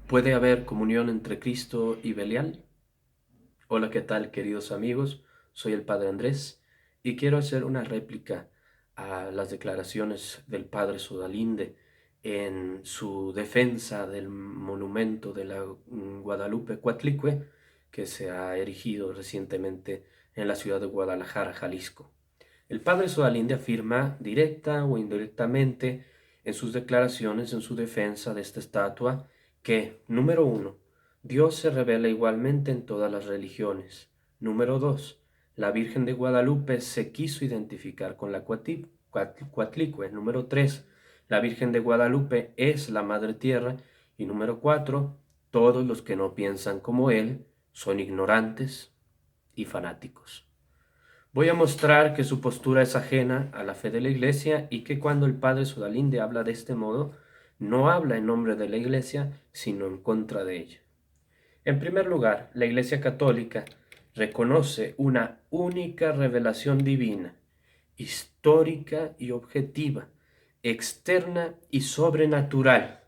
¿Puede haber comunión entre Cristo y Belial? Hola, ¿qué tal, queridos amigos? Soy el Padre Andrés y quiero hacer una réplica a las declaraciones del Padre Sodalinde en su defensa del monumento de la Guadalupe Coatlicue que se ha erigido recientemente en la ciudad de Guadalajara, Jalisco. El Padre Sodalinde afirma directa o indirectamente en sus declaraciones en su defensa de esta estatua que, número uno, Dios se revela igualmente en todas las religiones. Número 2. La Virgen de Guadalupe se quiso identificar con la Coatlicue. Número 3. La Virgen de Guadalupe es la Madre Tierra. Y número 4. Todos los que no piensan como Él son ignorantes y fanáticos. Voy a mostrar que su postura es ajena a la fe de la Iglesia y que cuando el padre Sodalinde habla de este modo, no habla en nombre de la Iglesia, sino en contra de ella. En primer lugar, la Iglesia Católica reconoce una única revelación divina, histórica y objetiva, externa y sobrenatural,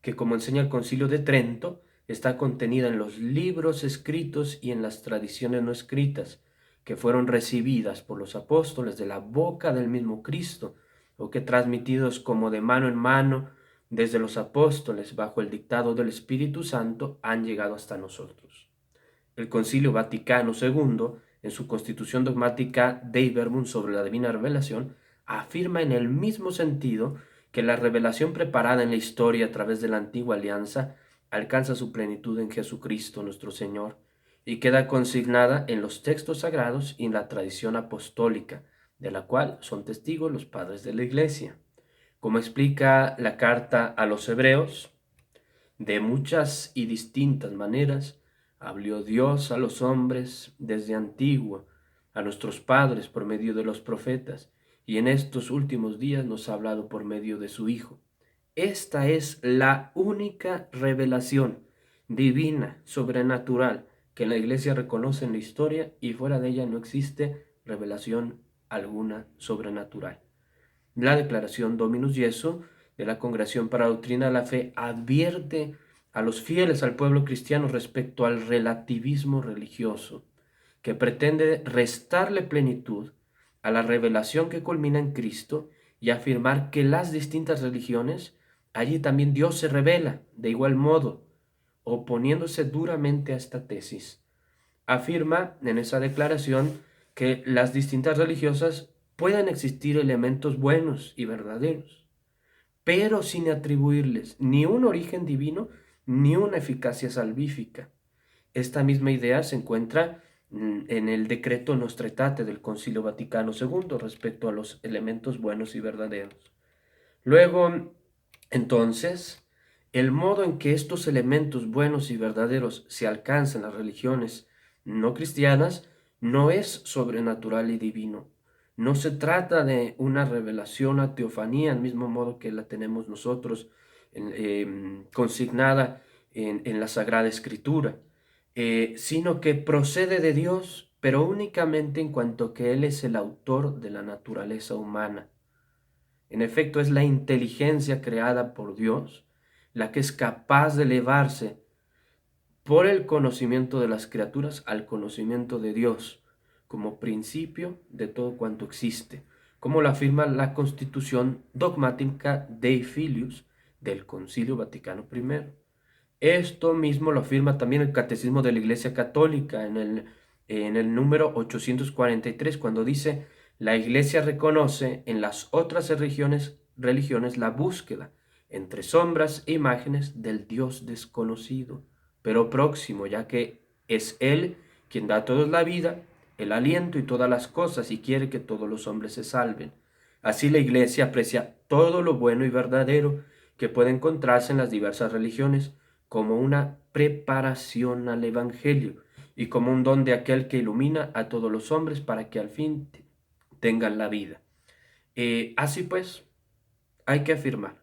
que como enseña el Concilio de Trento, está contenida en los libros escritos y en las tradiciones no escritas, que fueron recibidas por los apóstoles de la boca del mismo Cristo, o que transmitidos como de mano en mano desde los apóstoles bajo el dictado del Espíritu Santo han llegado hasta nosotros. El Concilio Vaticano II, en su Constitución dogmática Dei Verbum sobre la divina revelación, afirma en el mismo sentido que la revelación preparada en la historia a través de la antigua alianza alcanza su plenitud en Jesucristo nuestro Señor y queda consignada en los textos sagrados y en la tradición apostólica, de la cual son testigos los padres de la Iglesia. Como explica la carta a los Hebreos, de muchas y distintas maneras habló Dios a los hombres desde antiguo, a nuestros padres por medio de los profetas, y en estos últimos días nos ha hablado por medio de su Hijo. Esta es la única revelación divina, sobrenatural, que la Iglesia reconoce en la historia y fuera de ella no existe revelación alguna sobrenatural. La declaración Dominus Jesu de la Congregación para la Doctrina de la Fe advierte a los fieles al pueblo cristiano respecto al relativismo religioso, que pretende restarle plenitud a la revelación que culmina en Cristo y afirmar que las distintas religiones, allí también Dios se revela de igual modo, oponiéndose duramente a esta tesis. Afirma en esa declaración que las distintas religiosas pueden existir elementos buenos y verdaderos, pero sin atribuirles ni un origen divino ni una eficacia salvífica. Esta misma idea se encuentra en el decreto Nostra Aetate del Concilio Vaticano II respecto a los elementos buenos y verdaderos. Luego, entonces, el modo en que estos elementos buenos y verdaderos se alcanzan en las religiones no cristianas no es sobrenatural y divino. No se trata de una revelación a teofanía, al mismo modo que la tenemos nosotros consignada en la Sagrada Escritura, sino que procede de Dios, pero únicamente en cuanto que Él es el autor de la naturaleza humana. En efecto, es la inteligencia creada por Dios la que es capaz de elevarse por el conocimiento de las criaturas al conocimiento de Dios, como principio de todo cuanto existe, como lo afirma la Constitución dogmática Dei Filius del Concilio Vaticano I. Esto mismo lo afirma también el Catecismo de la Iglesia Católica en el número 843, cuando dice: la Iglesia reconoce en las otras religiones la búsqueda entre sombras e imágenes del Dios desconocido, pero próximo, ya que es Él quien da a todos la vida, el aliento y todas las cosas y quiere que todos los hombres se salven. Así la Iglesia aprecia todo lo bueno y verdadero que puede encontrarse en las diversas religiones como una preparación al Evangelio y como un don de aquel que ilumina a todos los hombres para que al fin tengan la vida. Así pues, hay que afirmar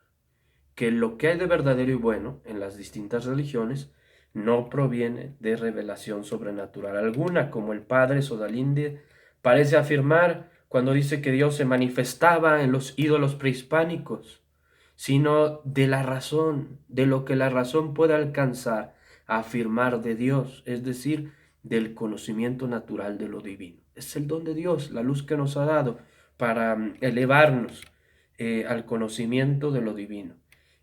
que lo que hay de verdadero y bueno en las distintas religiones no proviene de revelación sobrenatural alguna, como el padre Sodalinde parece afirmar cuando dice que Dios se manifestaba en los ídolos prehispánicos, sino de la razón, de lo que la razón puede alcanzar a afirmar de Dios, es decir, del conocimiento natural de lo divino. Es el don de Dios, la luz que nos ha dado para elevarnos al conocimiento de lo divino.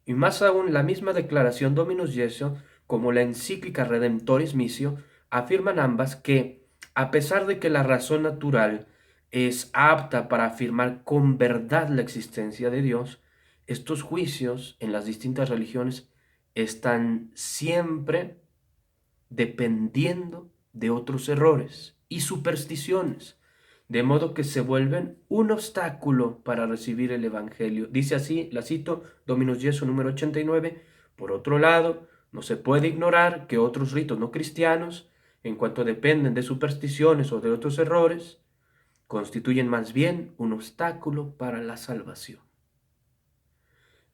Y más aún, la misma declaración Dominus Jesio, como la encíclica Redemptoris Missio, afirman ambas que, a pesar de que la razón natural es apta para afirmar con verdad la existencia de Dios, estos juicios en las distintas religiones están siempre dependiendo de otros errores y supersticiones, de modo que se vuelven un obstáculo para recibir el Evangelio. Dice así, la cito, Dominus Jesum número 89, por otro lado, no se puede ignorar que otros ritos no cristianos, en cuanto dependen de supersticiones o de otros errores, constituyen más bien un obstáculo para la salvación.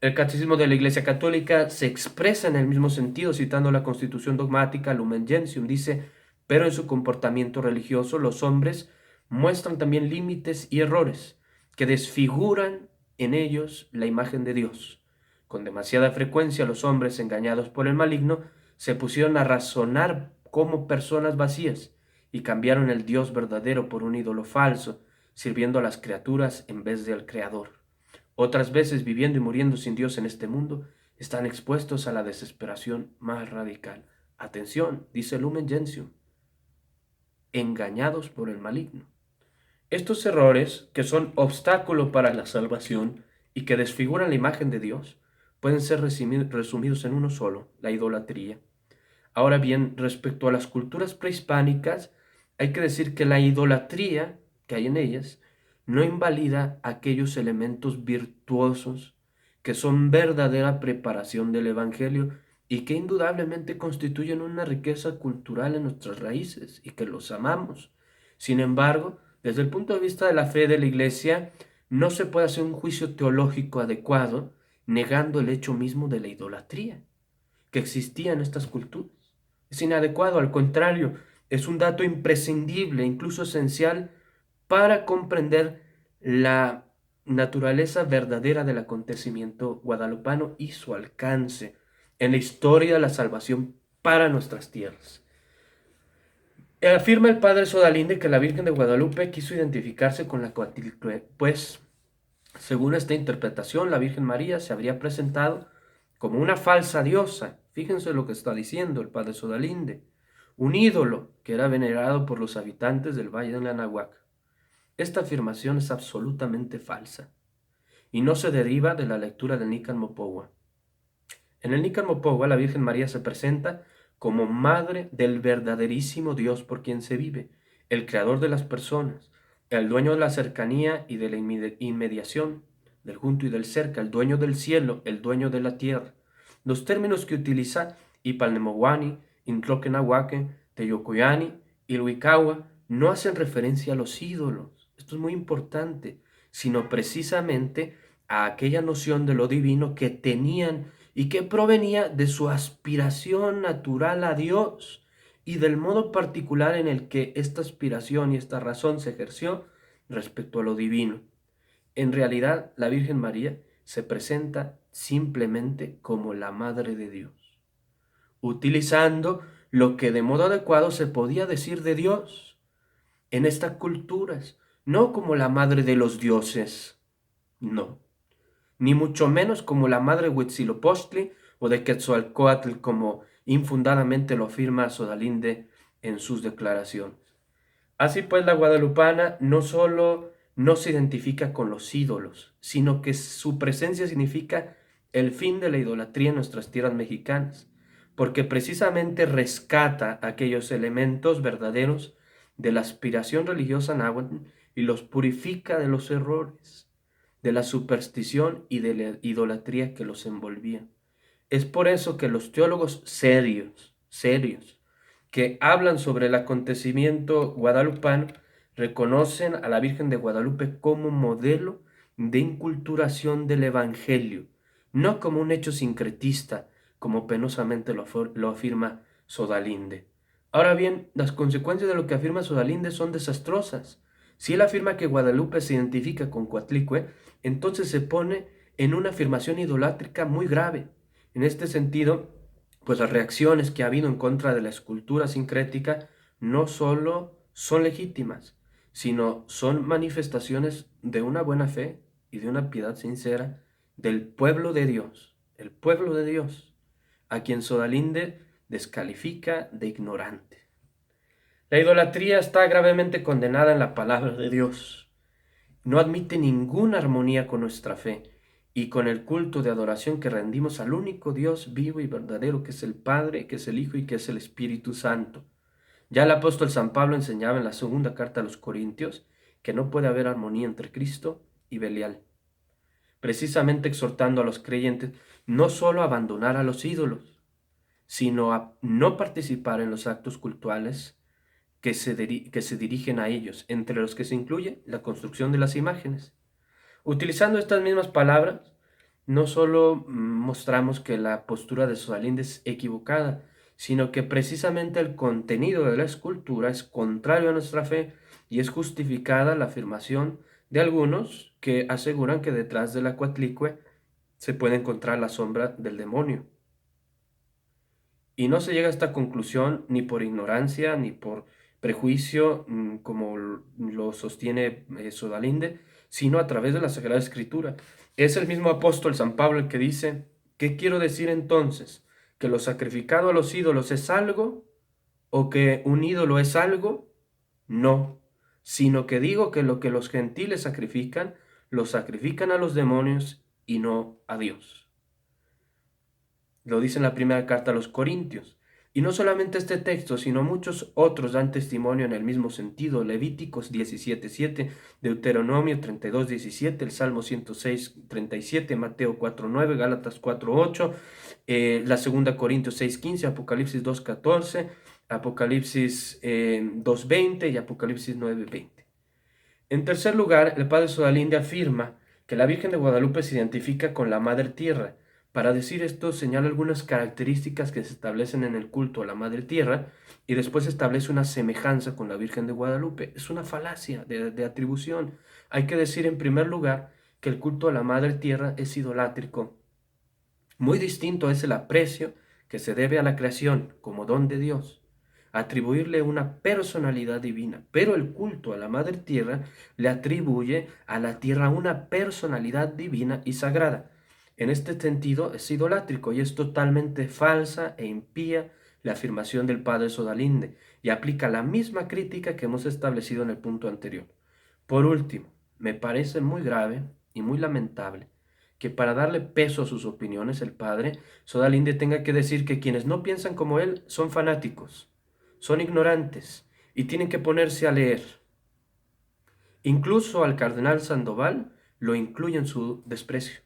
El Catecismo de la Iglesia Católica se expresa en el mismo sentido, citando la Constitución dogmática Lumen Gentium. Dice, pero en su comportamiento religioso los hombres muestran también límites y errores que desfiguran en ellos la imagen de Dios. Con demasiada frecuencia los hombres, engañados por el maligno, se pusieron a razonar como personas vacías y cambiaron el Dios verdadero por un ídolo falso, sirviendo a las criaturas en vez del Creador. Otras veces, viviendo y muriendo sin Dios en este mundo, están expuestos a la desesperación más radical. Atención, dice Lumen Gentium, engañados por el maligno. Estos errores, que son obstáculo para la salvación y que desfiguran la imagen de Dios, pueden ser resumidos en uno solo, la idolatría. Ahora bien, respecto a las culturas prehispánicas, hay que decir que la idolatría que hay en ellas no invalida aquellos elementos virtuosos que son verdadera preparación del Evangelio y que indudablemente constituyen una riqueza cultural en nuestras raíces y que los amamos. Sin embargo, desde el punto de vista de la fe de la Iglesia, no se puede hacer un juicio teológico adecuado negando el hecho mismo de la idolatría que existía en estas culturas. Es inadecuado, al contrario, es un dato imprescindible, incluso esencial, para comprender la naturaleza verdadera del acontecimiento guadalupano y su alcance en la historia de la salvación para nuestras tierras. Afirma el padre Sodalinde que la Virgen de Guadalupe quiso identificarse con la Coatlicue, pues, según esta interpretación, la Virgen María se habría presentado como una falsa diosa. Fíjense lo que está diciendo el padre Sodalinde, un ídolo que era venerado por los habitantes del Valle de Anahuac. Esta afirmación es absolutamente falsa y no se deriva de la lectura del Nican Mopohua. En el Nican Mopohua la Virgen María se presenta como madre del verdaderísimo Dios por quien se vive, el creador de las personas, el dueño de la cercanía y de la inmediación, del junto y del cerca, el dueño del cielo, el dueño de la tierra. Los términos que utiliza Ipalnemowani, Intloquenahuaque, Teyocoyani y Luicagua no hacen referencia a los ídolos, esto es muy importante, sino precisamente a aquella noción de lo divino que tenían y que provenía de su aspiración natural a Dios y del modo particular en el que esta aspiración y esta razón se ejerció respecto a lo divino. En realidad, la Virgen María se presenta simplemente como la Madre de Dios, utilizando lo que de modo adecuado se podía decir de Dios en estas culturas, no como la Madre de los dioses, no, ni mucho menos como la madre Huitzilopochtli o de Quetzalcóatl, como infundadamente lo afirma Sodalinde en sus declaraciones. Así pues, la guadalupana no solo no se identifica con los ídolos, sino que su presencia significa el fin de la idolatría en nuestras tierras mexicanas, porque precisamente rescata aquellos elementos verdaderos de la aspiración religiosa náhuatl y los purifica de los errores, de la superstición y de la idolatría que los envolvía. Es por eso que los teólogos serios, que hablan sobre el acontecimiento guadalupano, reconocen a la Virgen de Guadalupe como modelo de inculturación del Evangelio, no como un hecho sincretista, como penosamente lo afirma Sodalinde. Ahora bien, las consecuencias de lo que afirma Sodalinde son desastrosas. Si él afirma que Guadalupe se identifica con Coatlicue, entonces se pone en una afirmación idolátrica muy grave. En este sentido, pues las reacciones que ha habido en contra de la escultura sincrética no solo son legítimas, sino son manifestaciones de una buena fe y de una piedad sincera del pueblo de Dios, el pueblo de Dios, a quien Sodalinde descalifica de ignorante. La idolatría está gravemente condenada en la palabra de Dios. No admite ninguna armonía con nuestra fe y con el culto de adoración que rendimos al único Dios vivo y verdadero, que es el Padre, que es el Hijo y que es el Espíritu Santo. Ya el apóstol San Pablo enseñaba en la segunda carta a los Corintios que no puede haber armonía entre Cristo y Belial, precisamente exhortando a los creyentes no solo a abandonar a los ídolos, sino a no participar en los actos cultuales que se dirigen a ellos, entre los que se incluye la construcción de las imágenes. Utilizando estas mismas palabras, no solo mostramos que la postura de Sodalinde es equivocada, sino que precisamente el contenido de la escultura es contrario a nuestra fe y es justificada la afirmación de algunos que aseguran que detrás de la cuatlicue se puede encontrar la sombra del demonio. Y no se llega a esta conclusión ni por ignorancia ni por prejuicio, como lo sostiene Sodalinde, sino a través de la Sagrada Escritura. Es el mismo apóstol San Pablo el que dice: ¿qué quiero decir entonces? ¿Que lo sacrificado a los ídolos es algo? ¿O que un ídolo es algo? No, sino que digo que lo que los gentiles sacrifican, lo sacrifican a los demonios y no a Dios. Lo dice en la primera carta a los Corintios. Y no solamente este texto, sino muchos otros dan testimonio en el mismo sentido. Levíticos 17:7, Deuteronomio 32:17, el Salmo 106:37, Mateo 4:9, Gálatas 4:8, la segunda Corintios 6:15, Apocalipsis 2:14, Apocalipsis 2:20 y Apocalipsis 9:20. En tercer lugar, el padre Sodalinde afirma que la Virgen de Guadalupe se identifica con la Madre Tierra. Para decir esto, señala algunas características que se establecen en el culto a la Madre Tierra y después establece una semejanza con la Virgen de Guadalupe. Es una falacia de atribución. Hay que decir en primer lugar que el culto a la Madre Tierra es idolátrico. Muy distinto es el aprecio que se debe a la creación como don de Dios, atribuirle una personalidad divina, pero el culto a la Madre Tierra le atribuye a la Tierra una personalidad divina y sagrada. En este sentido es idolátrico y es totalmente falsa e impía la afirmación del padre Sodalinde y aplica la misma crítica que hemos establecido en el punto anterior. Por último, me parece muy grave y muy lamentable que para darle peso a sus opiniones el padre Sodalinde tenga que decir que quienes no piensan como él son fanáticos, son ignorantes y tienen que ponerse a leer. Incluso al cardenal Sandoval lo incluye en su desprecio.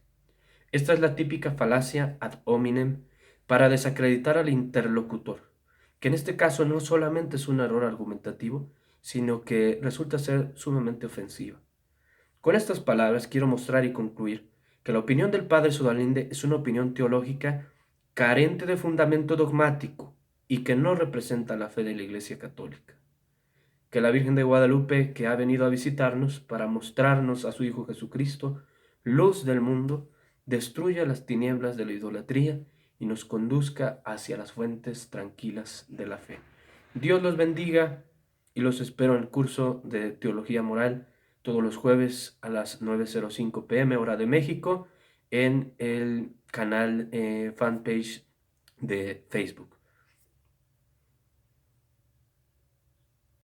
Esta es la típica falacia ad hominem para desacreditar al interlocutor, que en este caso no solamente es un error argumentativo, sino que resulta ser sumamente ofensiva. Con estas palabras quiero mostrar y concluir que la opinión del padre Sodalinde es una opinión teológica carente de fundamento dogmático y que no representa la fe de la Iglesia Católica. Que la Virgen de Guadalupe, que ha venido a visitarnos para mostrarnos a su Hijo Jesucristo, luz del mundo, destruya las tinieblas de la idolatría y nos conduzca hacia las fuentes tranquilas de la fe. Dios los bendiga y los espero en el curso de Teología Moral todos los jueves a las 9:05 p.m. hora de México en el canal fanpage de Facebook.